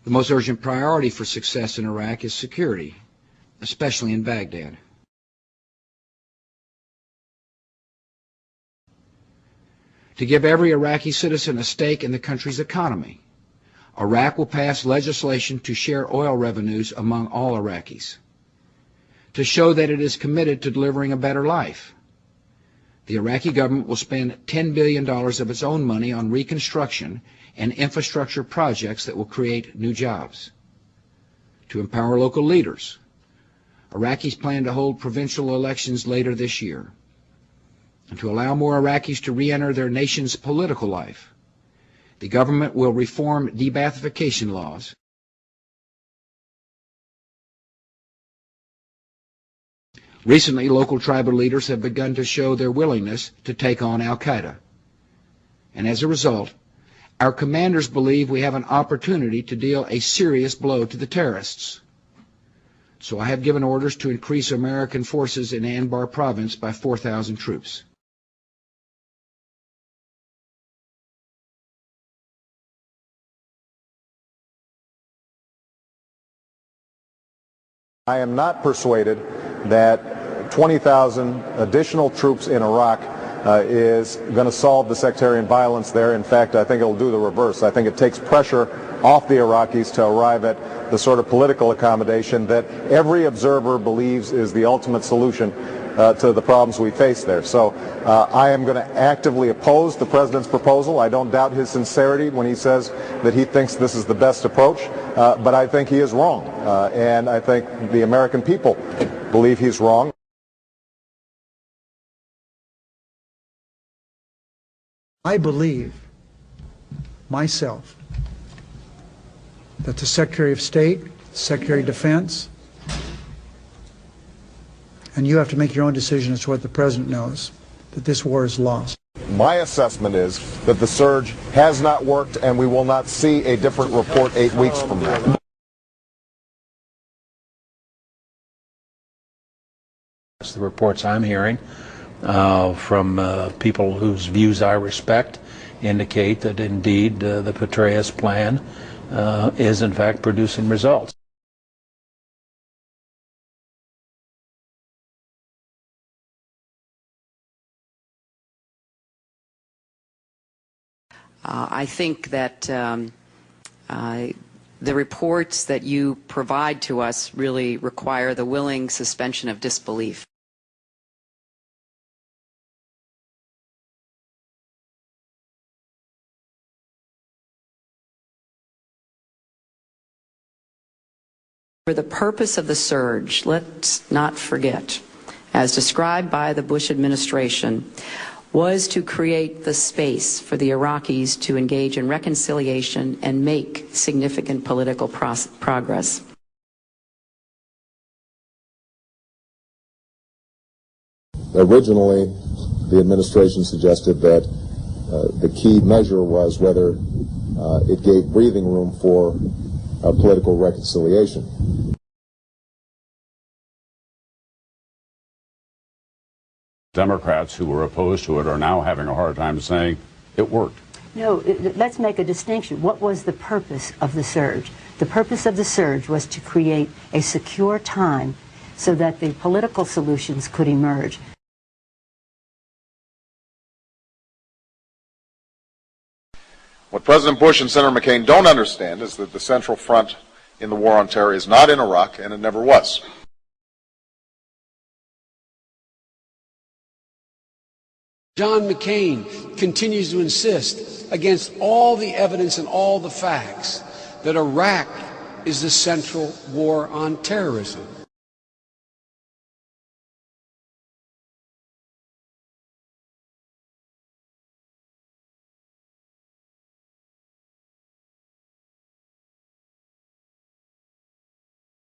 The most urgent priority for success in Iraq is security, especially in Baghdad. To give every Iraqi citizen a stake in the country's economy, Iraq will pass legislation to share oil revenues among all Iraqis. To show that it is committed to delivering a better life, the Iraqi government will spend $10 billion of its own money on reconstruction and infrastructure projects that will create new jobs. To empower local leaders, Iraqis plan to hold provincial elections later this year. And to allow more Iraqis to re-enter their nation's political life, the government will reform de-Baathification laws, recently, local tribal leaders have begun to show their willingness to take on al-Qaeda. And as a result, our commanders believe we have an opportunity to deal a serious blow to the terrorists. So I have given orders to increase American forces in Anbar province by 4,000 troops. I am not persuaded that 20,000 additional troops in Iraq is going to solve the sectarian violence there. In fact, I think it will do the reverse. I think it takes pressure off the Iraqis to arrive at the sort of political accommodation that every observer believes is the ultimate solution to the problems we face there. So I am going to actively oppose the President's proposal. I don't doubt his sincerity when he says that he thinks this is the best approach, but I think he is wrong. And I think the American people believe he's wrong. I believe myself that the Secretary of State, Secretary of Defense, and you have to make your own decision as to what the President knows, that this war is lost. My assessment is that the surge has not worked, and we will not see a different report 8 weeks from now. The reports I'm hearing from people whose views I respect indicate that indeed the Petraeus plan is in fact producing results. I think that the reports that you provide to us really require the willing suspension of disbelief. For the purpose of the surge, let's not forget, as described by the Bush administration, was to create the space for the Iraqis to engage in reconciliation and make significant political progress. Originally, the administration suggested that the key measure was whether it gave breathing room for political reconciliation. Democrats who were opposed to it are now having a hard time saying it worked. No, let's make a distinction. What was the purpose of the surge? The purpose of the surge was to create a secure time so that the political solutions could emerge. What President Bush and Senator McCain don't understand is that the central front in the war on terror is not in Iraq, and it never was. John McCain continues to insist, against all the evidence and all the facts, that Iraq is the central war on terrorism.